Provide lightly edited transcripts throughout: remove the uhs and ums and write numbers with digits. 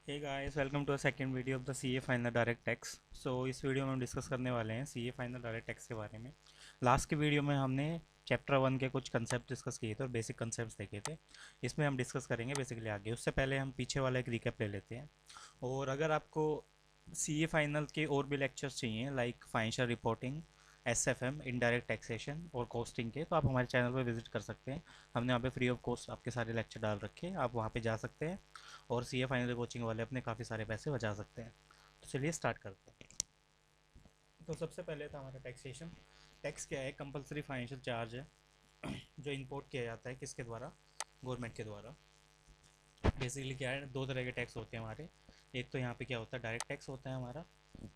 Hey guys, welcome to a second video of the CA final direct tax. इस video में हम discuss करने वाले हैं सीए फाइनल डायरेक्ट टैक्स के बारे में। लास्ट के वीडियो में हमने चैप्टर 1 के कुछ कंसेप्ट डिस्कस किए थे और बेसिक कंसेप्ट्स देखे थे। इसमें हम डिस्कस करेंगे बेसिकली आगे। उससे पहले हम पीछे वाला एक रिकैप ले लेते हैं। और अगर आपको सीए फाइनल के और भी लेक्चर्स चाहिए like financial reporting, SFM, indirect taxation और कॉस्टिंग के, तो आप हमारे चैनल पर विजिट कर सकते हैं। हमने वहाँ पे फ्री ऑफ कॉस्ट आपके सारे लेक्चर डाल रखे हैं, आप वहाँ पे जा सकते हैं और सीए फाइनल कोचिंग वाले अपने काफ़ी सारे पैसे बचा सकते हैं। तो चलिए स्टार्ट करते हैं। तो सबसे पहले था हमारा टैक्सेशन। टैक्स क्या है? कंपलसरी फाइनेंशियल चार्ज है जो इंपोर्ट किया जाता है किसके द्वारा? गवर्नमेंट के द्वारा। बेसिकली क्या है, दो तरह के टैक्स होते हैं हमारे। एक तो यहाँ पे क्या होता है, डायरेक्ट टैक्स होता है हमारा,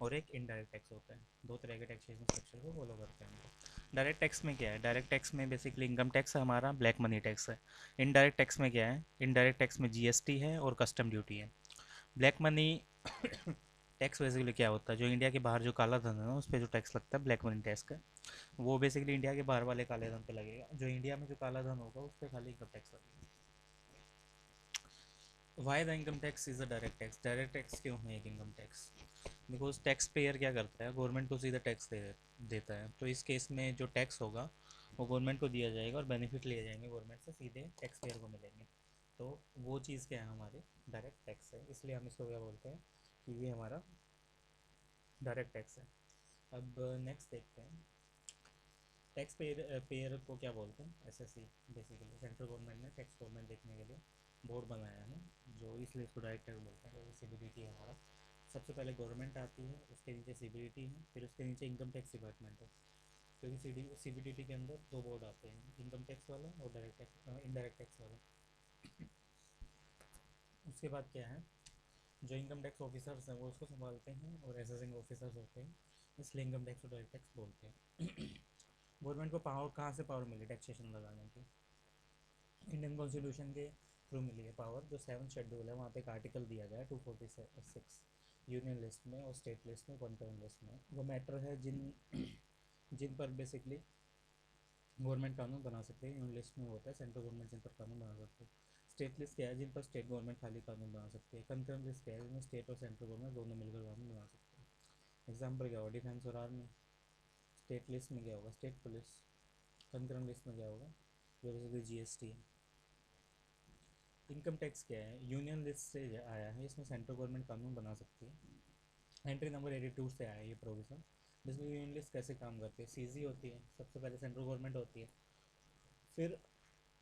और एक इनडायरेक्ट टैक्स होता है। दो तरह के टैक्सेशन स्ट्रक्चर को फॉलो करते हैं हम लोग। डायरेक्ट टैक्स में क्या है? डायरेक्ट टैक्स में बेसिकली इनकम टैक्स है हमारा, ब्लैक मनी टैक्स है। इनडायरेक्ट टैक्स में क्या है? इनडायरेक्ट टैक्स में जीएसटी है और कस्टम ड्यूटी है। ब्लैक मनी टैक्स बेसिकली क्या होता है, जो इंडिया के बाहर जो काला धन है ना, उस पर जो टैक्स लगता है ब्लैक मनी टैक्स का, वो बेसिकली इंडिया के बाहर वाले काले धन पे लगेगा। जो इंडिया में जो काला धन होगा उस पर खाली इनकम टैक्स लगेगा। Why the income tax is a direct tax? Direct tax क्यों है एक income tax? Because tax payer क्या करता है, गवर्नमेंट को सीधा टैक्स देता है। तो इस केस में जो टैक्स होगा वो गवर्नमेंट को दिया जाएगा और बेनिफिट लिए जाएंगे गवर्नमेंट से, सीधे टैक्स पेयर को मिलेंगे। तो वो चीज़ क्या है, हमारे डायरेक्ट टैक्स है। इसलिए हम इसको क्या बोलते हैं कि ये हमारा डायरेक्ट टैक्स है। अब नेक्स्ट देखते हैं, टैक्स पेयर पेयर को क्या बोलते हैं? एसएससी। बेसिकली सेंट्रल गवर्नमेंट ने टैक्स गवर्नमेंट देखने के लिए बोर्ड बनाया है, जो इसलिए इसको डायरेक्ट टैक्स बोलते हैं। सीबीडीटी है हमारा। सबसे पहले गवर्नमेंट आती है, उसके नीचे सीबीडीटी है, फिर उसके नीचे इनकम टैक्स डिपार्टमेंट है। क्योंकि सीबीडीटी के अंदर दो बोर्ड आते हैं, इनकम टैक्स वाला और डायरेक्ट टैक्स, इनडायरेक्ट टैक्स वाला। उसके बाद क्या है, जो इनकम टैक्स ऑफिसर्स हैं वो उसको संभालते हैं और असेसिंग ऑफिसर्स होते हैं, इसलिए इनकम टैक्स और डायरेक्ट टैक्स बोलते हैं। गवर्नमेंट को पावर कहाँ से पावर मिली टैक्सेशन लगाने की? इंडियन कॉन्स्टिट्यूशन के थ्रू मिली है पावर। जो 7th शेड्यूल है वहाँ पे एक आर्टिकल दिया गया है 246, यूनियन लिस्ट में और स्टेट लिस्ट में, कॉन्करेंट लिस्ट में। वो मैटर है जिन जिन पर बेसिकली गवर्नमेंट कानून बना सकते हैं। यूनियन लिस्ट में होता है सेंट्रल गवर्नमेंट जिन पर कानून बना सकते हैं। स्टेट लिस्ट क्या है? जिन पर स्टेट गवर्नमेंट खाली कानून बना सकती है। कंकरेंट लिस्ट क्या है? जिनमें स्टेट और सेंट्रल गवर्नमेंट दोनों मिलकर कानून बना सकते हैं। एग्जाम्पल क्या होगा? डिफेंस और आर्मी। स्टेट लिस्ट में क्या होगा? State police. कंकरेंट लिस्ट में क्या होगा? जो बेसिकली जीएसटी है। इनकम टैक्स क्या है? यूनियन लिस्ट से आया है, इसमें सेंट्रल गवर्नमेंट कानून बना सकती है। एंट्री नंबर 82 से आया है ये प्रोविजन। जिसमें यूनियन लिस्ट कैसे काम करती है? सीजी होती है, सबसे पहले सेंट्रल गवर्नमेंट होती है, फिर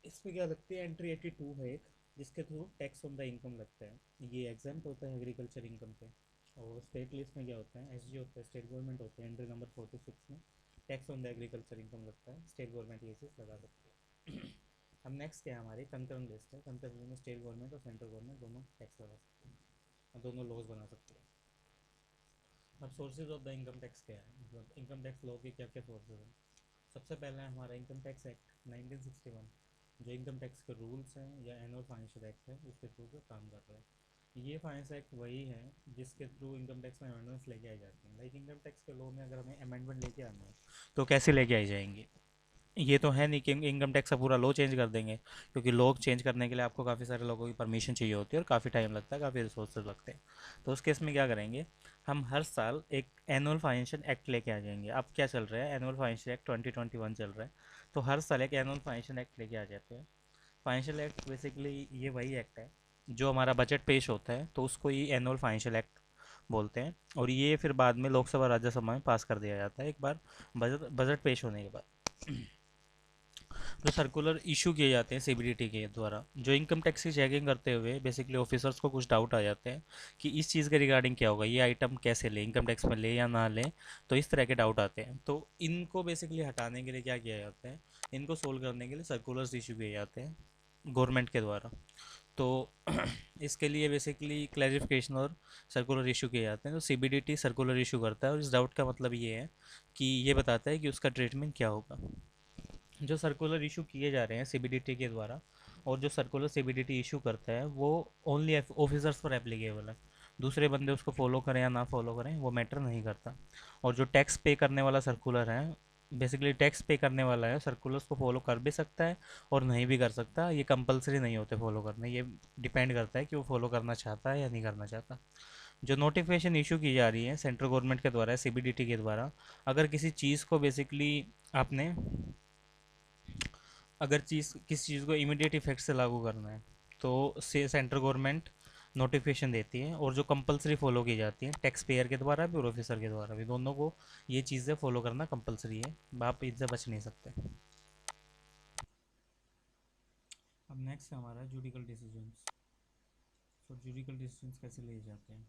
इसमें क्या लगती है, एंट्री 82 है एक, जिसके through tax on the income लगता है। ये एग्जाम्प्ट होता है एग्रीकल्चर इनकम पे। और स्टेट लिस्ट में क्या होता है? एसजी होता है, स्टेट गवर्नमेंट होती है। एंट्री नंबर 46 में tax on the agriculture income लगता है, स्टेट गवर्नमेंट ये चीज़ लगा सकती है। अब नेक्स्ट क्या है हमारी? कंकरेंट लिस्ट है। कंकरेंट लिस्ट में स्टेट गवर्नमेंट और सेंट्रल गवर्नमेंट दोनों टैक्स लगा सकते हैं और दोनों लॉज बना सकते हैं। अब sources of the income tax क्या है, मतलब इनकम टैक्स लॉ के क्या क्या सोर्सेज हैं? सबसे पहला है हमारा इनकम टैक्स एक्ट 1961, जो इनकम टैक्स के रूल्स हैं या एनुअल फाइनेंशियल एक्ट है, उसके थ्रू जो काम कर रहा है। ये फाइनेंस एक्ट वही है जिसके थ्रू इनकम टैक्स में अमेंडमेंट्स लेके आई जाती हैं। लाइक इनकम टैक्स के लॉ में अगर हमें अमेंडमेंट लेके आना है तो कैसे लेके आई जाएंगी? ये तो है नहीं कि इनकम टैक्स का पूरा लॉ चेंज कर देंगे, क्योंकि लॉ चेंज करने के लिए आपको काफ़ी सारे लोगों की परमिशन चाहिए होती है और काफ़ी टाइम लगता है, काफ़ी रिसोर्सेज लगते हैं। तो उस केस में क्या करेंगे, हम हर साल एक एनुअल फाइनेंशियल एक्ट लेके आ जाएंगे। अब क्या चल रहा है? एनुअल फाइनेंशियल एक्ट 2021 चल रहा है। तो हर साल एक एनुअल फाइनेंशियल एक्ट लेके आ जाते हैं। फाइनेंशियल एक्ट बेसिकली ये वही एक्ट है जो हमारा बजट पेश होता है तो उसको ही एनुअल फाइनेंशियल एक्ट बोलते हैं, और ये फिर बाद में लोकसभा राज्यसभा में पास कर दिया जाता है एक बार बजट बजट पेश होने के बाद। जो सर्कुलर इशू किए जाते हैं सीबीडीटी के द्वारा, जो इनकम टैक्स की चेकिंग करते हुए बेसिकली ऑफिसर्स को कुछ डाउट आ जाते हैं कि इस चीज़ के रिगार्डिंग क्या होगा, ये आइटम कैसे ले, इनकम टैक्स में ले या ना ले। तो इस तरह के डाउट आते हैं, तो इनको बेसिकली हटाने के लिए क्या किया जाता है, इनको सोल्व करने के लिए सर्कुलर्स इशू किए जाते हैं गवर्नमेंट के द्वारा। तो इसके लिए बेसिकली क्लैरिफिकेशन और सर्कुलर इशू किए जाते हैं। तो सीबीडीटी सर्कुलर इशू करता है और इस डाउट का मतलब ये है कि ये बताता है कि उसका ट्रीटमेंट क्या होगा। जो सर्कुलर इशू किए जा रहे हैं सीबीडीटी के द्वारा, और जो सर्कुलर सीबीडीटी इशू करता है वो ओनली ऑफिसर्स पर एप्लीकेबल है। दूसरे बंदे उसको फॉलो करें या ना फॉलो करें वो मैटर नहीं करता। और जो टैक्स पे करने वाला सर्कुलर है बेसिकली टैक्स पे करने वाला है सर्कुलर्स को फॉलो कर भी सकता है और नहीं भी कर सकता, ये कंपलसरी नहीं होते फॉलो करने, ये डिपेंड करता है कि वो फॉलो करना चाहता है या नहीं करना चाहता। जो नोटिफिकेशन इशू की जा रही है सेंट्रल गवर्नमेंट के द्वारा, सीबीडीटी के द्वारा, अगर किसी चीज़ को बेसिकली आपने, अगर किसी चीज़ को इमीडिएट इफेक्ट से लागू करना है तो से सेंट्रल गवर्नमेंट नोटिफिकेशन देती है, और जो कंपलसरी फॉलो की जाती है टैक्स पेयर के द्वारा भी और ऑफिसर के द्वारा भी, दोनों को ये चीज़ें फॉलो करना कंपलसरी है, आप इससे बच नहीं सकते। अब नेक्स्ट है हमारा जुडिकल डिसीजंस। सो जुडिकल डिसीजंस कैसे लिए जाते हैं।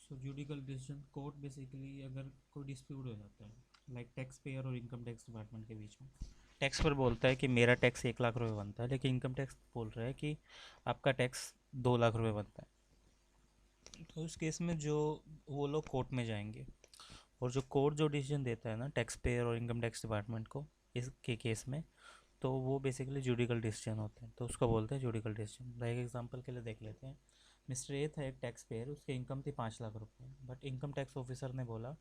सो जुडिकल डिसीजन कोर्ट बेसिकली अगर कोई डिस्प्यूट हो जाता है लाइक टैक्स पेयर और इनकम टैक्स डिपार्टमेंट के बीच में, टैक्स पर बोलता है कि मेरा टैक्स 1 लाख रुपए बनता है, लेकिन इनकम टैक्स बोल रहा है कि आपका टैक्स 2 लाख रुपए बनता है। तो उस केस में जो वो लोग कोर्ट में जाएंगे, और जो कोर्ट जो डिसीजन देता है ना टैक्स पेयर और इनकम टैक्स डिपार्टमेंट को इसके केस में, तो वो बेसिकली जुडिकल डिसीजन होते हैं, तो उसको बोलते हैं जुडिकल डिसीजन। लाइक एग्जांपल के लिए देख लेते हैं, मिस्टर ए था एक टैक्स पेयर, उसकी इनकम थी 5 लाख रुपए, बट इनकम टैक्स ऑफिसर ने बोला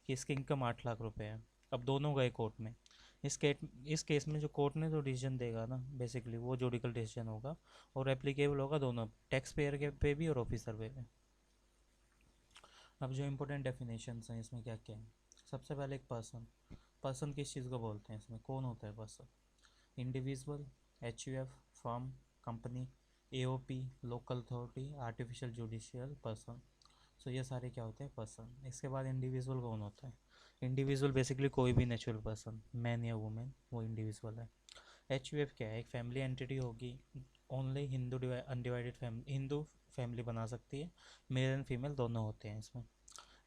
कि इसकी इनकम 8 लाख रुपए है। अब दोनों गए कोर्ट में। इस केस इस केस में जो कोर्ट ने जो डिसीजन देगा ना बेसिकली वो जुडिकल डिसीजन होगा, और एप्लीकेबल होगा दोनों टैक्स पेयर के पे भी और ऑफिसर पे भी। अब जो इम्पोर्टेंट डेफिनेशंस हैं इसमें क्या क्या है। सबसे पहले एक पर्सन, पर्सन किस चीज़ को बोलते हैं, इसमें कौन होता है person. Individual, H U F, firm, company, A O P, local authority, artificial judicial person. So ये सारे क्या होते हैं पर्सन। इसके बाद इंडिविजुअल कौन होता है। इंडिविजुअल बेसिकली कोई भी नेचुरल पर्सन, मैन या वुमेन, वो इंडिविजुअल है। एच यू एफ क्या है, एक फैमिली एंटिटी होगी, only Hindu undivided family, Hindu family बना सकती है, मेल एंड फीमेल दोनों होते हैं इसमें।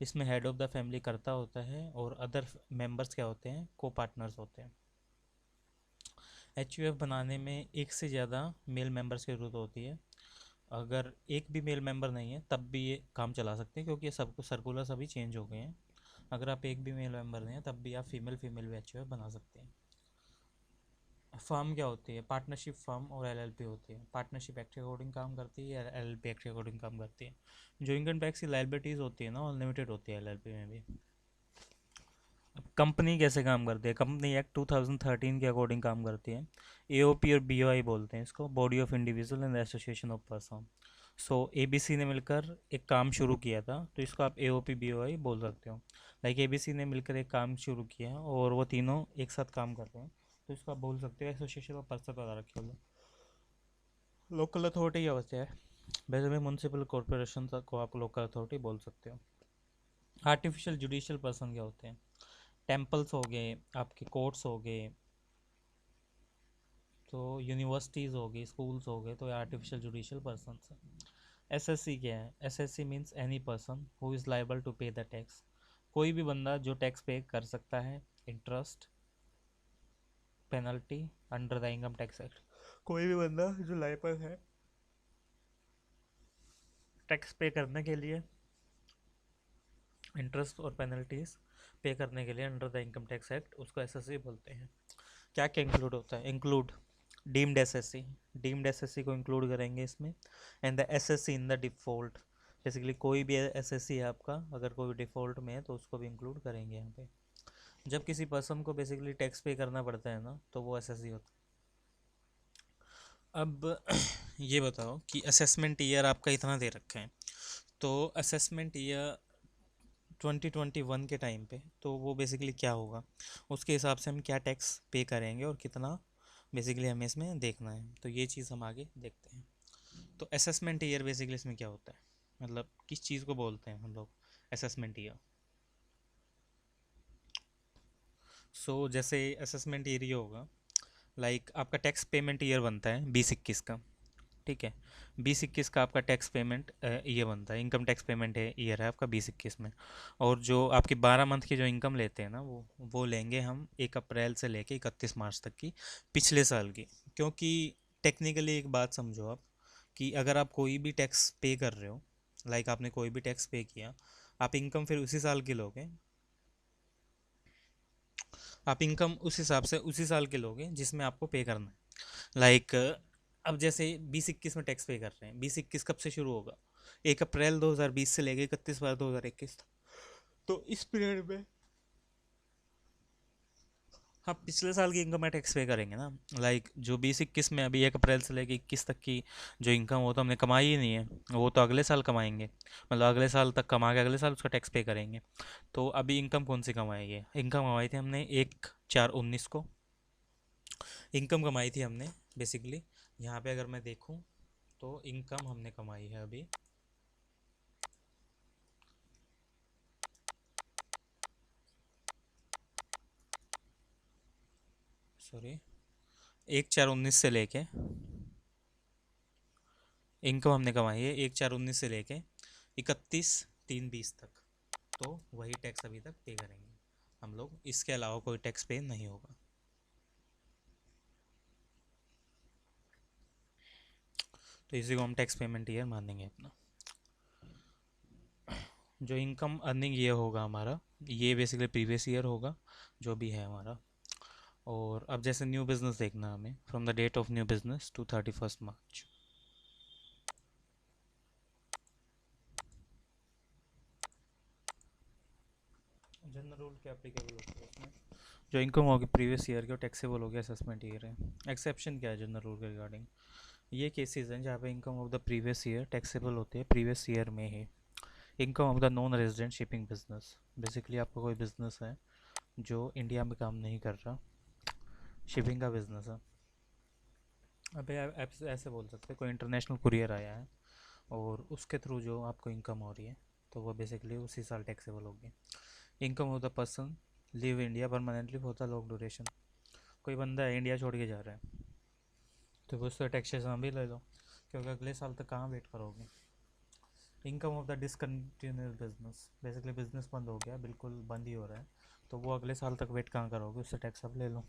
इसमें हेड ऑफ द फैमिली करता होता है और अदर मेंबर्स क्या होते हैं, को पार्टनर्स होते हैं। एच यू एफ बनाने में एक से ज़्यादा मेल मेंबर्स की ज़रूरत होती है। अगर एक भी मेल मेंबर नहीं है तब भी ये काम चला सकते हैं, क्योंकि ये सब सर्कुलर्स अभी चेंज हो गए हैं। अगर आप एक भी मेल मेंबर नहीं है तब भी आप फीमेल फीमेल भी एच यू एफ बना सकते हैं। फर्म क्या होती है, पार्टनरशिप फर्म और एलएलपी होती है। पार्टनरशिप एक्ट के अकॉर्डिंग काम करती है, एलएलपी एक्ट के अकॉर्डिंग काम करती है। जो इनकम टैक्स की लाइबिलिटीज़ होती है ना अनलिमिटेड होती है एलएलपी में भी। कंपनी कैसे काम करती है, कंपनी एक्ट 2013 के अकॉर्डिंग काम करती है। एओपी और बीओआई बोलते हैं इसको, body of individual and association of person. So ABC ने मिलकर एक काम शुरू किया था, तो इसको आप एओपी बीओआई बोल सकते हो। लाइक एबीसी ने मिलकर एक काम शुरू किया और वो तीनों एक साथ काम कर रहे हैं, तो इसको आप बोल सकते हो एसोसिएशन ऑफ पर्सन बता रखे हो। लोकल अथॉरिटी क्या होता है, बेसिकली म्यूनसिपल कॉरपोरेशन को आप लोकल अथॉरिटी बोल सकते हो। आर्टिफिशियल जुडिशियल पर्सन क्या होते हैं, टेम्पल्स हो गए, आपके कोर्ट्स हो गए, तो यूनिवर्सिटीज़ हो गई, स्कूल्स हो गए, तो आर्टिफिशियल जुडिशियल पर्सन है। एसएससी क्या है, SSC means any person who is liable to pay the tax, कोई भी बंदा जो टैक्स पे कर सकता है, interest, penalty under the income tax act. कोई भी बंदा जो लाइबल है टैक्स पे करने के लिए, इंटरेस्ट और पेनल्टीज पे करने के लिए under the income tax act, उसको एसएससी बोलते हैं। क्या क्या इंक्लूड होता है, include deemed SSC, deemed SSC को इंक्लूड करेंगे इसमें, and the assessee in the default, basically कोई भी एसएससी है आपका अगर कोई डिफ़ॉल्ट में है तो उसको भी इंक्लूड करेंगे यहाँ पे। जब किसी पर्सन को बेसिकली टैक्स पे करना पड़ता है ना तो वो एसएससी होता है। अब ये बताओ कि असेसमेंट ईयर आपका इतना दे रखा है, तो असेसमेंट ईयर 2021 के टाइम पे तो वो बेसिकली क्या होगा, उसके हिसाब से हम क्या टैक्स पे करेंगे और कितना बेसिकली हमें इसमें देखना है, तो ये चीज़ हम आगे देखते हैं। तो असेसमेंट ईयर बेसिकली इसमें क्या होता है, मतलब किस चीज़ को बोलते हैं हम लोग असेसमेंट ईयर। सो जैसे असेसमेंट ईयर ये होगा, लाइक आपका टैक्स पेमेंट ईयर बनता है 2021 का, ठीक है। 2021 का आपका टैक्स पेमेंट ये बनता है, इनकम टैक्स पेमेंट है ईयर है आपका 2021 में। और जो आपकी 12 मंथ की जो इनकम लेते हैं ना वो लेंगे हम 1 अप्रैल से लेके 31 मार्च तक की, पिछले साल की। क्योंकि टेक्निकली एक बात समझो आप, कि अगर आप कोई भी टैक्स पे कर रहे हो, लाइक आपने कोई भी टैक्स पे किया, आप इनकम फिर उसी साल की लोगे, आप इनकम उस हिसाब से उसी साल के लोगे जिसमें आपको पे करना है। लाइक अब जैसे 20-21 में टैक्स पे कर रहे हैं, 20-21 कब से शुरू होगा? 1 अप्रैल 2020 से लेके 31 मार्च 2021 तक। तो इस पीरियड में हाँ पिछले साल की इनकम टैक्स पे करेंगे ना। लाइक जो 20-21 में अभी 1 अप्रैल से लेके 21 तक की जो इनकम, वो तो हमने कमाई ही नहीं है, वो तो अगले साल कमाएंगे, मतलब अगले साल तक कमा के अगले साल उसका टैक्स पे करेंगे। तो अभी इनकम कौन सी कमाई है? इनकम कमाई थी हमने 1/4/19 को, इनकम कमाई थी हमने बेसिकली। यहाँ पे अगर मैं देखूँ तो इनकम हमने कमाई है अभी, सॉरी, 1/4/19 से लेके इनकम हमने कमाई है 1/4/19 से लेके 31/3/20 तक। तो वही टैक्स अभी तक पे करेंगे हम लोग, इसके अलावा कोई टैक्स पे नहीं होगा। तो इसी को हम टैक्स पेमेंट ईयर मानेंगे अपना। जो इनकम अर्निंग ईयर होगा हमारा, ये बेसिकली प्रीवियस ईयर होगा जो भी है हमारा। और अब जैसे न्यू बिजनेस देखना हमें, from the date of new business to 31 March. General rule क्या एप्लीकेबल होता है उसमें? जो इनकम होगी प्रीवियस ईयर की, वो टैक्सेबल होगी असेसमेंट ईयर है। एक्सेप्शन क्या है जनरल रूल के रिगार्डिंग? ये केसेस हैं जहाँ पे income of the previous year taxable होते हैं प्रीवियस ईयर में ही। Income of the non resident shipping business, basically आपका कोई बिजनेस है जो इंडिया में काम नहीं कर रहा, शिपिंग का बिजनेस है। अबे आप ऐसे बोल सकते हैं कोई इंटरनेशनल कुरियर आया है और उसके थ्रू जो आपको इनकम हो रही है, तो वो बेसिकली उसी साल टैक्सेबल होगी। Income of the person live India permanently for the long duration, कोई बंदा है इंडिया छोड़ के जा रहा है, तो उससे टैक्सेशन भी ले लो, क्योंकि अगले साल तक कहाँ वेट करोगे। Income of the discontinued business, basically business बंद हो गया, बिल्कुल बंद ही हो रहा है, तो वो अगले साल तक वेट कहाँ करोगे, उससे टैक्स अब ले लो।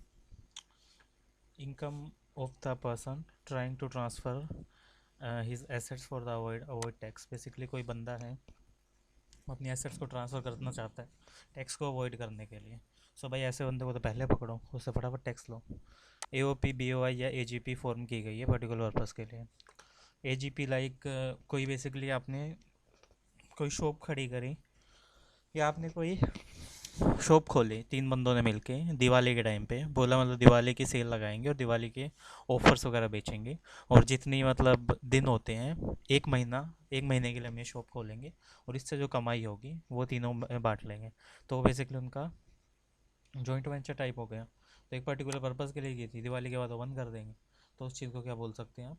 Income of the person trying to transfer his assets for the avoid tax, basically कोई बंदा है वो अपनी एसेट्स को ट्रांसफ़र करना चाहता है टैक्स को अवॉइड करने के लिए। सो भाई ऐसे बंदे को तो पहले पकड़ो, उससे फटाफट टैक्स लो। AOP BOI या AGP फॉर्म की गई है पर्टिकुलर पर्पज़ के लिए। AGP लाइक कोई बेसिकली आपने कोई शॉप खड़ी करी, या आपने कोई शॉप खोली 3 बंदों ने मिलके दिवाली के टाइम पे, बोला मतलब दिवाली की सेल लगाएंगे और दिवाली के ऑफर्स वगैरह बेचेंगे, और जितनी मतलब दिन होते हैं, 1 महीना, 1 महीने के लिए हम ये शॉप खोलेंगे और इससे जो कमाई होगी वो तीनों में बांट लेंगे। तो वो बेसिकली उनका जॉइंट वेंचर टाइप हो गया। तो एक पर्टिकुलर पर्पज़ के लिए की थी, दिवाली के बाद वो बंद कर देंगे, तो उस चीज़ को क्या बोल सकते हैं आप?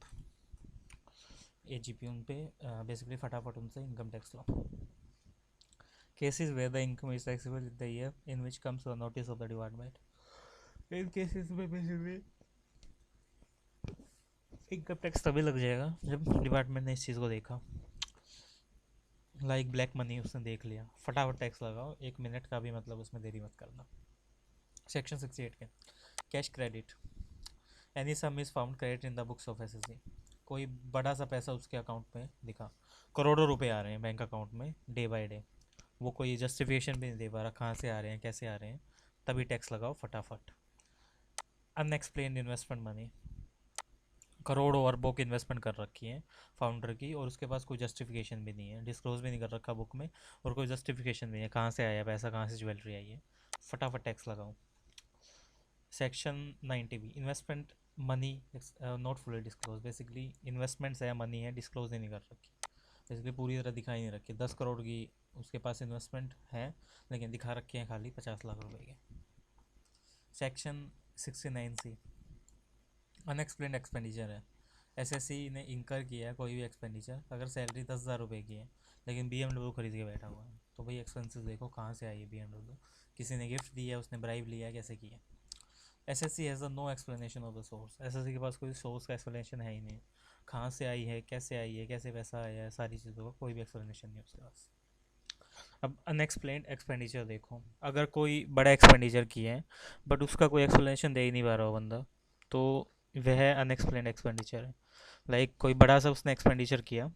AGP। उन पे बेसिकली फटाफट उनसे income tax low. Cases where the income is taxable in the year in which comes the notice of the department, in cases में बेसिकली इनकम टैक्स तभी लग जाएगा जब डिपार्टमेंट ने इस चीज़ को देखा, लाइक ब्लैक मनी उसने देख लिया, फटाफट टैक्स लगाओ, 1 मिनट का भी मतलब उसमें देरी मत करना। सेक्शन 68 के cash credit, any some is found credit in the books of SSC, कोई बड़ा सा पैसा उसके अकाउंट में दिखा, करोड़ों रुपए आ रहे हैं बैंक अकाउंट में डे बाय डे, वो कोई जस्टिफिकेशन भी नहीं दे पा रहा कहाँ से आ रहे हैं कैसे आ रहे हैं, तभी टैक्स लगाओ फटाफट। अनएक्सप्लेन्ड इन्वेस्टमेंट मनी, करोड़ों अरबों की इन्वेस्टमेंट कर रखी है फाउंडर की, और उसके पास कोई जस्टिफिकेशन भी नहीं है, डिस्क्लोज भी नहीं कर रखा बुक में, और कोई जस्टिफिकेशन नहीं है कहाँ से आया पैसा, कहाँ से ज्वेलरी आई है, फटाफट टैक्स लगाओ। Section 90B investment money not fully disclose, basically investments है मनी है डिस्क्लोज ही नहीं कर रखी, बेसिकली पूरी तरह दिखाई नहीं रखी, 10 करोड़ की उसके पास इन्वेस्टमेंट है लेकिन दिखा रखे हैं खाली 50 लाख रुपए के। सेक्शन 69C अनएक्सप्लेन्ड एक्सपेंडिचर है, SSC ने इंकर किया है कोई भी एक्सपेंडिचर, अगर सैलरी 10,000 रुपये की है लेकिन BMW खरीद के बैठा हुआ है, तो भाई एक्सपेंसेस देखो कहाँ से आई है BMW, किसी ने गिफ्ट दिया है, उसने ब्राइब लिया है, कैसे किया। SSC has a no explanation of the source, SSC के पास कोई सोर्स का एक्सप्लेनेशन है ही नहीं, कहाँ से आई है, कैसे पैसा आया है, सारी चीज़ों का कोई भी एक्सप्लेनेशन नहीं उसके पास। अब अनएक्सप्लेन्ड एक्सपेंडिचर देखो, अगर कोई बड़ा एक्सपेंडिचर किया है बट उसका कोई एक्सप्लेनेशन दे ही नहीं पा रहा हो बंदा, तो वह अनएक्सप्लेन्ड एक्सपेंडिचर है। लाइक कोई बड़ा सा उसने एक्सपेंडिचर किया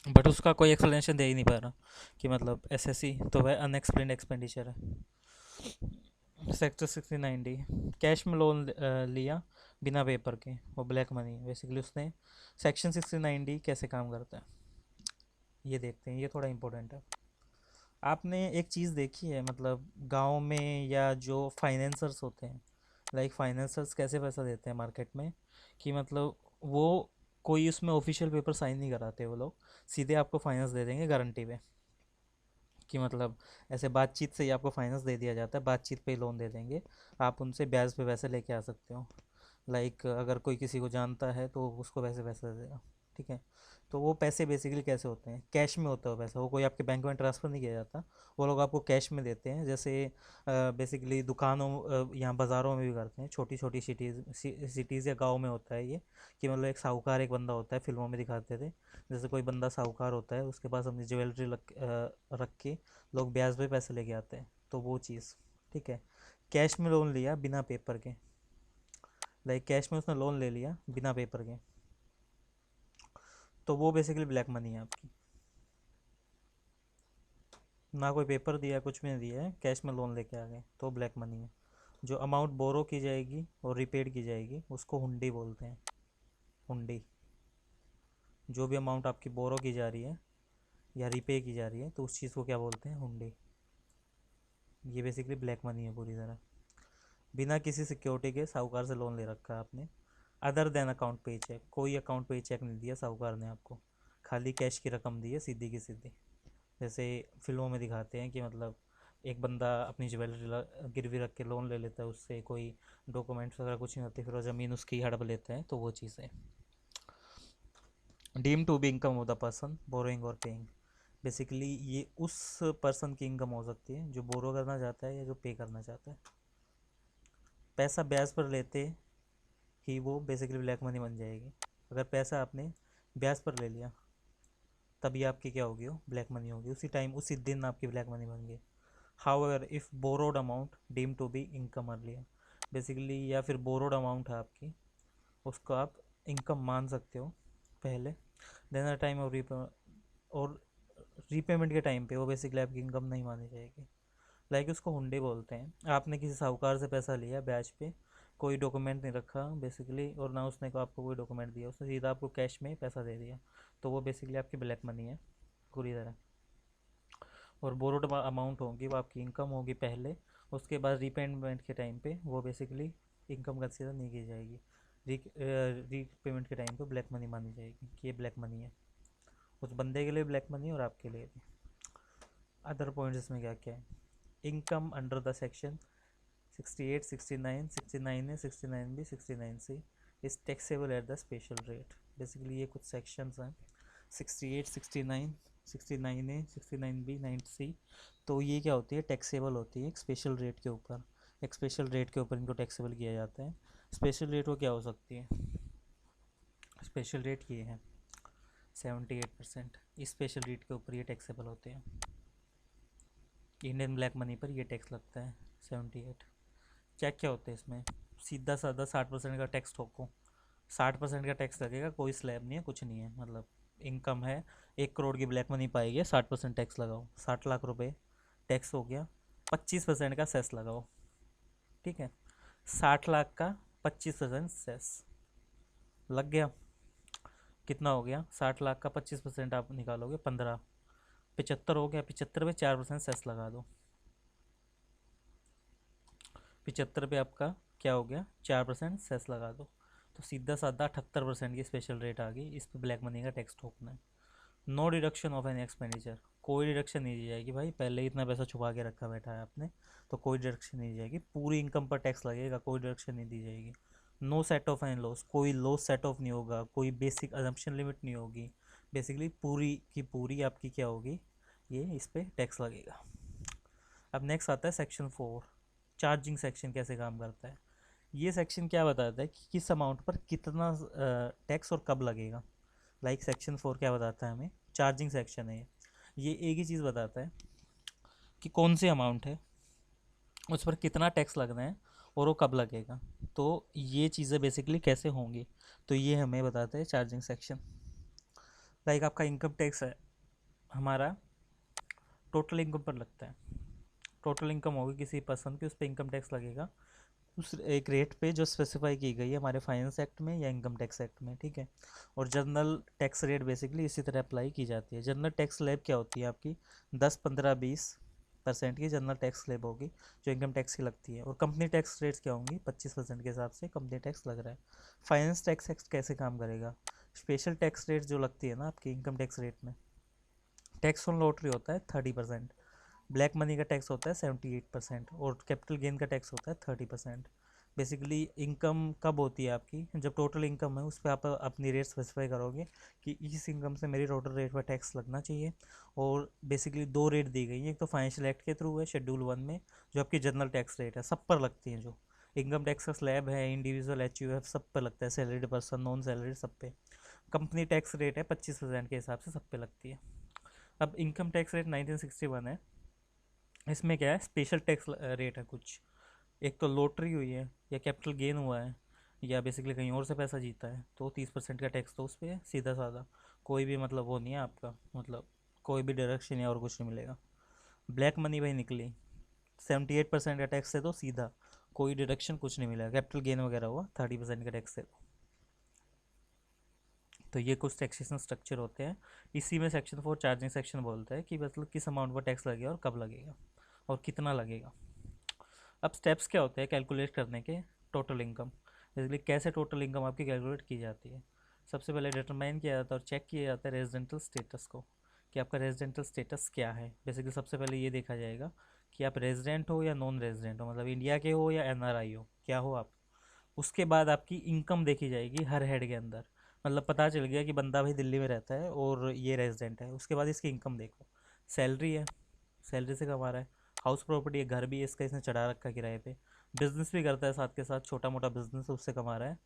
बट उसका कोई एक्सप्लेनेशन दे ही नहीं पा रहा कि मतलब SSC, तो वह अनएक्सप्लेन्ड एक्सपेंडिचर है। सेक्टर 69D कैश में लोन लिया बिना पेपर के, वो ब्लैक मनी है बेसिकली। उसने सेक्शन 69D कैसे काम करता है ये देखते हैं, ये थोड़ा इम्पोर्टेंट है। आपने एक चीज़ देखी है, मतलब गांव में या जो फाइनेंसर्स होते हैं, लाइक फाइनेंसर्स कैसे पैसा देते हैं मार्केट में, कि मतलब वो कोई उसमें ऑफिशियल पेपर साइन नहीं कराते, वो लोग सीधे आपको फाइनेंस दे देंगे गारंटी पे, कि मतलब ऐसे बातचीत से ही आपको फाइनेंस दे दिया जाता है, बातचीत पे ही लोन दे देंगे, आप उनसे ब्याज पे पैसे लेके आ सकते हो। लाइक अगर कोई किसी को जानता है तो उसको वैसे पैसे दे देगा, ठीक है। तो वो पैसे बेसिकली कैसे होते हैं, कैश में होता है वो पैसा, वो कोई आपके बैंक में ट्रांसफ़र नहीं किया जाता, वो लोग आपको कैश में देते हैं। जैसे बेसिकली दुकानों यहाँ बाज़ारों में भी करते हैं, छोटी छोटी सिटीज़ या गांव में होता है ये, कि मतलब एक साहूकार एक बंदा होता है, फिल्मों में दिखाते थे, जैसे कोई बंदा साहूकार होता है, उसके पास अपनी ज्वेलरी रख के लोग ब्याज पे पैसे लेके आते हैं, तो वो चीज़, ठीक है। कैश में लोन लिया बिना पेपर के, लाइक कैश में उसने लोन ले लिया बिना पेपर के, तो वो बेसिकली ब्लैक मनी है आपकी। ना कोई पेपर दिया, कुछ भी नहीं दिया है, कैश में लोन लेके आ गए, तो ब्लैक मनी है। जो अमाउंट बोरो की जाएगी और रिपेड की जाएगी उसको हुंडी बोलते हैं, हुंडी। जो भी अमाउंट आपकी बोरो की जा रही है या रिपे की जा रही है तो उस चीज़ को क्या बोलते हैं, हुंडी। ये बेसिकली ब्लैक मनी है पूरी तरह। बिना किसी सिक्योरिटी के साहूकार से लोन ले रखा है आपने, अदर देन अकाउंट पे चेक, कोई अकाउंट पे चेक नहीं दिया साहूकार ने आपको, खाली कैश की रकम दी है सीधी की सीधी। जैसे फिल्मों में दिखाते हैं कि मतलब एक बंदा अपनी ज्वेलरी गिरवी रख के लोन ले लेता है, उससे कोई डॉक्यूमेंट्स वगैरह कुछ नहीं होते, फिर वो ज़मीन उसकी हड़प लेते हैं, तो वो चीज़ है। Deem to be income of the person borrowing और पेइंग, बेसिकली ये उस पर्सन की इनकम हो सकती है जो बोरो करना चाहता है या जो पे करना चाहता है। पैसा ब्याज पर लेते ही वो बेसिकली ब्लैक मनी बन जाएगी। अगर पैसा आपने ब्याज पर ले लिया तभी आपकी क्या होगी, वो ब्लैक मनी होगी, उसी टाइम उसी दिन आपकी ब्लैक मनी बन गई। However if borrowed amount deem to be income earlier, basically या फिर बोरोड अमाउंट है आपकी, उसको आप इनकम मान सकते हो पहले, देन अ टाइम ऑफ और रीपेमेंट के टाइम पे वो बेसिकली आपकी इनकम नहीं मानी जाएगी। लाइक उसको हुंडे बोलते हैं। आपने किसी साहूकार से पैसा लिया ब्याज पे, कोई डॉक्यूमेंट नहीं रखा बेसिकली, और ना उसने को आपको कोई डॉक्यूमेंट दिया, उसने सीधा आपको कैश में पैसा दे दिया, तो वो बेसिकली आपकी ब्लैक मनी है पूरी तरह। और बोरोड अमाउंट होगी वो आपकी इनकम होगी पहले, उसके बाद रीपेमेंट के टाइम पे वो बेसिकली इनकम कंसिडर नहीं की जाएगी, रीपेमेंट के टाइम पे ब्लैक मनी मानी जाएगी कि ये ब्लैक मनी है, उस बंदे के लिए ब्लैक मनी और आपके लिए भी। अदर पॉइंट्स इसमें क्या क्या है, income under the section 68, 69, 69 A, 69B, 69C is taxable at the special rate. Basically ये कुछ सेक्शंस हैं, 68, 69, 69A, 69B, 90C। तो ये क्या होती है, टैक्सेबल होती है एक स्पेशल रेट के ऊपर, एक स्पेशल रेट के ऊपर इनको टैक्सेबल किया जाता है। स्पेशल रेट वो क्या हो सकती है, स्पेशल रेट ये है 78%, इस स्पेशल रेट के ऊपर ये टैक्सेबल होते हैं। इंडियन ब्लैक मनी पर ये टैक्स लगता है 78। क्या क्या होता है इसमें, सीधा साधा 60% का टैक्स ठोको, 60% का टैक्स लगेगा, कोई स्लैब नहीं है, कुछ नहीं है, मतलब इनकम है 1 करोड़ की ब्लैक मनी पाएगी, 60% टैक्स लगाओ, 60 लाख रुपए टैक्स हो गया, 25% का सेस लगाओ, ठीक है। 60 लाख का 25% सेस लग गया, कितना हो गया, 60 लाख का 25% आप निकालोगे 15, 75 हो गया, 75 पे 4% सेस लगा दो, 75 पे आपका क्या हो गया, 4% सेस लगा दो, तो सीधा साधा 78% की स्पेशल रेट आ गई, इस पर ब्लैक मनी का टैक्स ठोकना है। No deduction of an expenditure, कोई डिडक्शन नहीं दी जाएगी भाई, पहले ही इतना पैसा छुपा के रखा बैठा है आपने, तो कोई डिडक्शन नहीं दी जाएगी, पूरी इनकम पर टैक्स लगेगा, कोई डिडक्शन नहीं दी जाएगी। No set off an loss, कोई लॉस सेट ऑफ नहीं होगा, कोई बेसिक अजम्पशन लिमिट नहीं होगी, बेसिकली पूरी की पूरी आपकी क्या होगी, ये इस पर टैक्स लगेगा। अब नेक्स्ट आता है सेक्शन 4, चार्जिंग सेक्शन कैसे काम करता है। ये सेक्शन क्या बताता है कि किस अमाउंट पर कितना टैक्स और कब लगेगा। लाइक सेक्शन 4 क्या बताता है हमें, चार्जिंग सेक्शन है ये एक ही चीज़ बताता है कि कौन सी अमाउंट है, उस पर कितना टैक्स लगना है और वो कब लगेगा, तो ये चीज़ें बेसिकली कैसे होंगी, तो ये हमें बताता है चार्जिंग सेक्शन। लाइक आपका इनकम टैक्स है हमारा, टोटल इनकम पर लगता है, टोटल इनकम होगी किसी पर्सन की, उस पर इनकम टैक्स लगेगा, उस एक रेट पे जो स्पेसिफाई की गई है हमारे फाइनेंस एक्ट में या इनकम टैक्स एक्ट में, ठीक है। और जनरल टैक्स रेट बेसिकली इसी तरह अप्लाई की जाती है। जनरल टैक्स स्लैब क्या होती है आपकी, 10, 15, 20% की जनरल टैक्स स्लैब होगी जो इनकम टैक्स की लगती है। और कंपनी टैक्स रेट्स क्या होंगी, 25% के हिसाब से कंपनी टैक्स लग रहा है। फाइनेंस टैक्स एक्ट कैसे काम करेगा, स्पेशल टैक्स रेट जो लगती है ना आपकी इनकम टैक्स रेट में, टैक्स ऑन लॉटरी होता है 30%, ब्लैक मनी का टैक्स होता है 78% और कैपिटल गेन का टैक्स होता है 30%। बेसिकली इनकम कब होती है आपकी, जब टोटल इनकम है उस पर आप अपनी रेट स्पेसिफाई करोगे कि इस इनकम से मेरी टोटल रेट पर टैक्स लगना चाहिए। और बेसिकली दो रेट दी गई है, एक तो फाइनेंशियल एक्ट के थ्रू है शेड्यूल 1 में, जो आपकी जनरल टैक्स रेट है सब पर लगती है, जो इनकम टैक्स का स्लैब है इंडिविजुअल एच यू एफ सब पर लगता है, सैलरीड पर्सन नॉन सैलरीड सब पे। कंपनी टैक्स रेट है 25% के हिसाब से सब पे लगती है। अब इनकम टैक्स रेट 1961 है, इसमें क्या है स्पेशल टैक्स रेट है कुछ, एक तो लॉटरी हुई है या कैपिटल गेन हुआ है या बेसिकली कहीं और से पैसा जीता है तो 30% का टैक्स तो उस पर है सीधा साधा, कोई भी मतलब वो नहीं है आपका, मतलब कोई भी डायरेक्शन या और कुछ नहीं मिलेगा। ब्लैक मनी भाई निकली 78% का टैक्स है तो सीधा कोई डिडक्शन कुछ नहीं मिलेगा, कैपिटल गेन वगैरह हुआ 30% का टैक्स है। तो ये कुछ टैक्सेशन स्ट्रक्चर होते हैं। इसी में सेक्शन 4 चार्जिंग सेक्शन बोलता है कि मतलब किस अमाउंट पर टैक्स लगेगा और कब लगेगा और कितना लगेगा। अब स्टेप्स क्या होते हैं कैलकुलेट करने के टोटल इनकम, बेसिकली कैसे टोटल इनकम आपकी कैलकुलेट की जाती है। सबसे पहले डिटरमाइन किया जाता है और चेक किया जाता है रेजिडेंटल स्टेटस को, कि आपका रेजिडेंटल स्टेटस क्या है। बेसिकली सबसे पहले ये देखा जाएगा कि आप रेजिडेंट हो या नॉन रेजिडेंट हो, मतलब इंडिया के हो या एनआरआई हो, क्या हो आप। उसके बाद आपकी इनकम देखी जाएगी हर हेड के अंदर, मतलब पता चल गया कि बंदा भाई दिल्ली में रहता है और ये रेजिडेंट है, उसके बाद इसकी इनकम देखो। सैलरी है, सैलरी से कमा रहा है। हाउस प्रॉपर्टी है, घर भी है इसका, इसने चढ़ा रखा है किराए पे। बिजनेस भी करता है साथ के साथ, छोटा मोटा बिजनेस उससे कमा रहा है।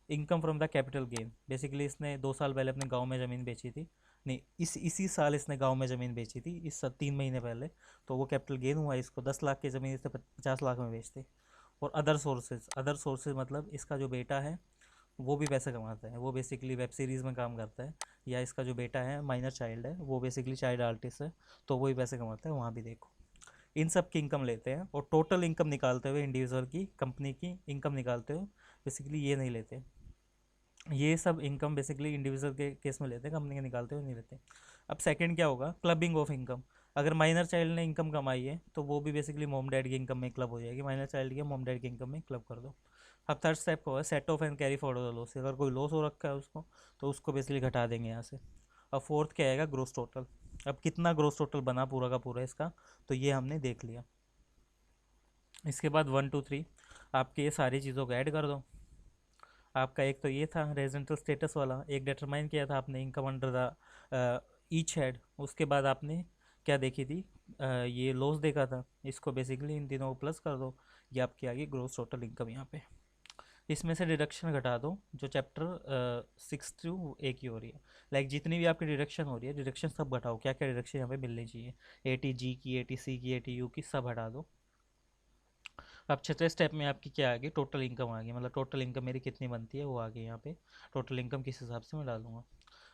Income from the capital gain, basically इसने 2 साल पहले अपने गांव में ज़मीन बेची थी, नहीं इसी साल इसने गांव में ज़मीन बेची थी, 3 महीने पहले। तो वो कैपिटल गेन हुआ, इसको 10 लाख की ज़मीन इसने 50 लाख में बेचती। और अदर सोर्सेज मतलब इसका जो बेटा है वो भी पैसे कमाता है, वो बेसिकली वेब सीरीज़ में काम करता है, या इसका जो बेटा है माइनर चाइल्ड है वो बेसिकली चाइल्ड आर्टिस्ट है, तो वो भी पैसे कमाता है, वहाँ भी देखो। इन सब की इनकम लेते हैं और टोटल इनकम निकालते हुए इंडिविजुअल की कंपनी की इनकम निकालते हुए बेसिकली ये नहीं लेते, ये सब इनकम बेसिकली इंडिविजुअल के केस में लेते हैं, कंपनी के निकालते हुए नहीं लेते। अब सेकंड क्या होगा, क्लबिंग ऑफ इनकम। अगर माइनर चाइल्ड ने इनकम कमाई है तो वो भी बेसिकली मोम डैड की इनकम में क्लब हो जाएगी, माइनर चाइल्ड की मोम डैड की इनकम में क्लब कर दो। अब थर्ड स्टेप को है set of and carry forward the loss, अगर कोई लॉस हो रखा है उसको तो उसको बेसिकली घटा देंगे यहाँ से। अब फोर्थ क्या आएगा, ग्रोस टोटल। अब कितना ग्रोस टोटल बना पूरा का पूरा इसका, तो ये हमने देख लिया। इसके बाद 1 2 3 आपके ये सारी चीज़ों को ऐड कर दो। आपका एक तो ये था रेजिडेंटल स्टेटस वाला, एक डिटरमाइन किया था आपने income under the each head. उसके बाद आपने क्या देखी थी, ये लॉस देखा था, इसको बेसिकली इन तीनों को प्लस कर दो, ये आपकी आ गई ग्रोस टोटल इनकम यहाँ पे। इसमें से डिडक्शन घटा दो जो चैप्टर 6 to 1 की हो रही है, लाइक जितनी भी आपकी डिडक्शन हो रही है डिडक्शन सब घटाओ, क्या क्या डिडक्शन यहाँ पे मिलनी चाहिए, ATG की, ATC की, ATU की, सब हटा दो। अब छठे स्टेप में आपकी क्या आ गई, टोटल इनकम आ गई, मतलब टोटल इनकम मेरी कितनी बनती है वो आ गई यहाँ पे, टोटल इनकम किस हिसाब से मैं डालूंगा।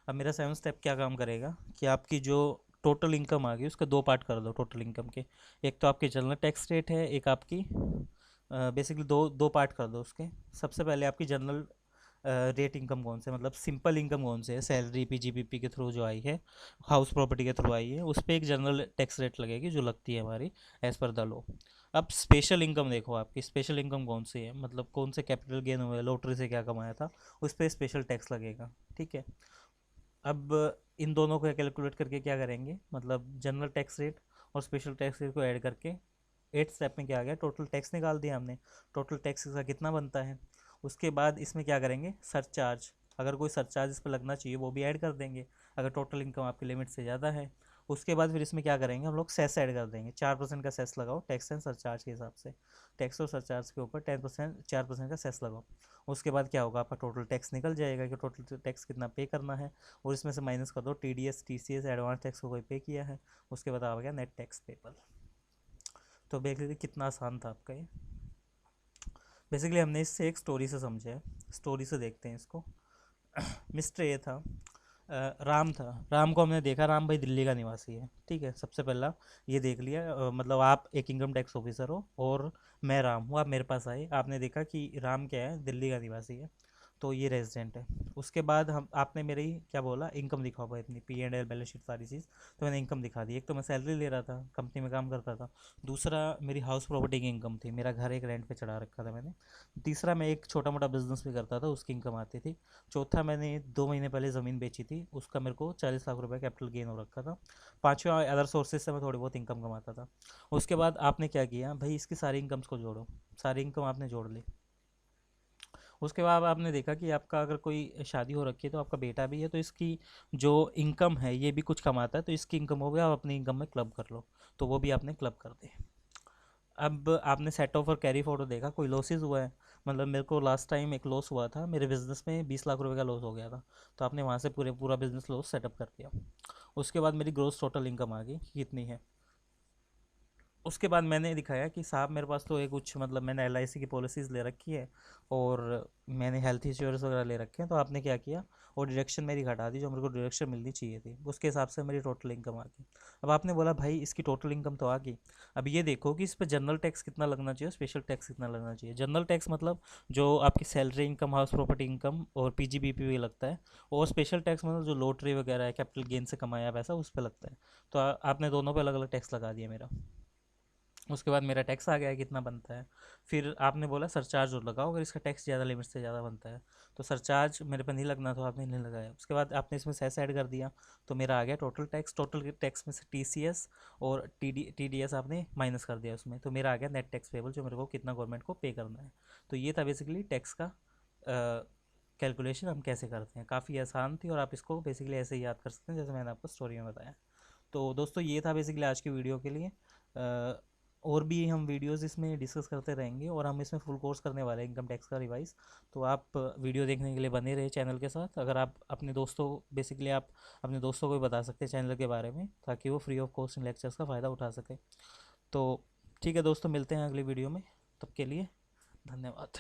अब मेरा 7 स्टेप क्या काम करेगा कि आपकी जो टोटल इनकम आ गई उसके 2 पार्ट कर दो टोटल इनकम के, एक तो आपकी जनरल टैक्स रेट है, एक आपकी बेसिकली दो दो पार्ट कर दो उसके। सबसे पहले आपकी जनरल रेट इनकम कौन से, मतलब सिंपल इनकम कौन से है, सैलरी PGBP के थ्रू जो आई है, हाउस प्रॉपर्टी के थ्रू आई है, उस पर एक जनरल टैक्स रेट लगेगी जो लगती है हमारी एज़ पर द लॉ। अब स्पेशल इनकम देखो आपकी, स्पेशल इनकम कौन सी है, मतलब कौन से कैपिटल गेन हुए, लॉटरी से क्या कमाया था, उस पर स्पेशल टैक्स लगेगा, ठीक है। अब इन दोनों को कैलकुलेट करके क्या करेंगे, मतलब जनरल टैक्स रेट और स्पेशल टैक्स रेट को ऐड करके 8 स्टेप में क्या आ गया, टोटल टैक्स निकाल दिया हमने, टोटल टैक्स का कितना बनता है। उसके बाद इसमें क्या करेंगे, सरचार्ज, अगर कोई सरचार्ज इस पर लगना चाहिए वो भी ऐड कर देंगे अगर टोटल इनकम आपकी लिमिट से ज़्यादा है। उसके बाद फिर इसमें क्या करेंगे हम लोग, सेस ऐड कर देंगे, 4% का सेस लगाओ टैक्स एंड सरचार्ज के हिसाब से, टैक्स और सरचार्ज के ऊपर 10% 4% का सेस लगाओ। उसके बाद क्या होगा, आपका टोटल टैक्स निकल जाएगा कि टोटल टैक्स कितना पे करना है, और इसमें से माइनस कर दो TDS TCS एडवांस टैक्स को कोई पे किया है, उसके बाद आ गया नेट टैक्स पेबल। तो बेसिकली कितना आसान था आपका ये, बेसिकली हमने इससे एक स्टोरी से समझा है, स्टोरी से देखते हैं इसको। मिस्टर ए था, राम था। राम को हमने देखा, राम भाई दिल्ली का निवासी है, ठीक है, सबसे पहला ये देख लिया। मतलब आप एक इनकम टैक्स ऑफिसर हो और मैं राम हूँ, आप मेरे पास आए, आपने देखा कि राम क्या है, दिल्ली का निवासी है, तो ये रेजिडेंट है। उसके बाद हम आपने मेरी क्या बोला, इनकम दिखाओ भाई अपनी, P and L balance sheet सारी चीज़। तो मैंने इनकम दिखा दी। एक तो मैं सैलरी ले रहा था, कंपनी में काम करता था। दूसरा मेरी हाउस प्रॉपर्टी की इनकम थी, मेरा घर एक रेंट पे चढ़ा रखा था मैंने। तीसरा मैं एक छोटा मोटा बिजनेस भी करता था, उसकी इनकम आती थी। चौथा मैंने 2 महीने पहले ज़मीन बेची थी, उसका मेरे को 40 लाख रुपए कैपिटल गेन हो रखा था। पाँचवा अदर सोर्सेज से मैं थोड़ी बहुत इनकम कमाता था। उसके बाद आपने क्या किया भाई, इसकी सारी इनकम्स को जोड़ो। सारी इनकम आपने जोड़ ली। उसके बाद आपने देखा कि आपका अगर कोई शादी हो रखी है तो आपका बेटा भी है, तो इसकी जो इनकम है ये भी कुछ कमाता है, तो इसकी इनकम हो गया, आप अपनी इनकम में क्लब कर लो। तो वो भी आपने क्लब कर दी। अब आपने सेट ऑफ और कैरी फॉरवर्ड देखा, कोई लॉसेस हुआ है? मतलब मेरे को लास्ट टाइम एक लॉस हुआ था, मेरे बिजनेस में 20 लाख रुपए का लॉस हो गया था। तो आपने वहाँ से पूरा बिजनेस लॉस सेटअप कर दिया। उसके बाद मेरी ग्रोस टोटल इनकम आ गई कि कितनी है। उसके बाद मैंने दिखाया कि साहब मेरे पास तो एक कुछ, मतलब मैंने एल आई सी की पॉलिसीज़ ले रखी है और मैंने हेल्थ इंश्योरेंस वगैरह ले रखे हैं। तो आपने क्या किया, और डिडक्शन मेरी घटा दी, जो मेरे को डिडक्शन मिलनी चाहिए थी, उसके हिसाब से मेरी टोटल इनकम आ गई। अब आपने बोला भाई इसकी टोटल इनकम तो आ गई, अब ये देखो कि इस पर जनरल टैक्स कितना लगना चाहिए, स्पेशल टैक्स कितना लगना चाहिए। जनरल टैक्स मतलब जो आपकी salary income, house property income और पी जी बी पी भी लगता है। और स्पेशल टैक्स मतलब जो लॉटरी वगैरह है, कैपिटल गेन से कमाया पैसा, उस पर लगता है। तो आपने दोनों पे अलग अलग टैक्स लगा दिया मेरा। उसके बाद मेरा टैक्स आ गया कितना बनता है। फिर आपने बोला सरचार्ज और लगाओ अगर इसका टैक्स ज़्यादा लिमिट से ज़्यादा बनता है। तो सरचार्ज मेरे पे नहीं लगना, तो आपने नहीं लगाया। उसके बाद आपने इसमें सेस ऐड कर दिया, तो मेरा आ गया टोटल टैक्स। टोटल टैक्स में से टी सी एस और टी डी एस आपने माइनस कर दिया उसमें, तो मेरा आ गया नेट टैक्स पेबल, जो मेरे को कितना गवर्नमेंट को पे करना है। तो ये था बेसिकली टैक्स का कैलकुलेशन हम कैसे करते हैं। काफ़ी आसान थी और आप इसको बेसिकली ऐसे ही याद कर सकते हैं जैसे मैंने आपको स्टोरी में बताया। तो दोस्तों ये था बेसिकली आज की वीडियो के लिए। और भी हम वीडियोस इसमें डिस्कस करते रहेंगे और हम इसमें फुल कोर्स करने वाले हैं इनकम टैक्स का रिवाइज। तो आप वीडियो देखने के लिए बने रहे चैनल के साथ। अगर आप अपने दोस्तों, बेसिकली आप अपने दोस्तों को भी बता सकते हैं चैनल के बारे में, ताकि वो free of cost in lectures का फ़ायदा उठा सके। तो ठीक है दोस्तों, मिलते हैं अगली वीडियो में, तब के लिए धन्यवाद।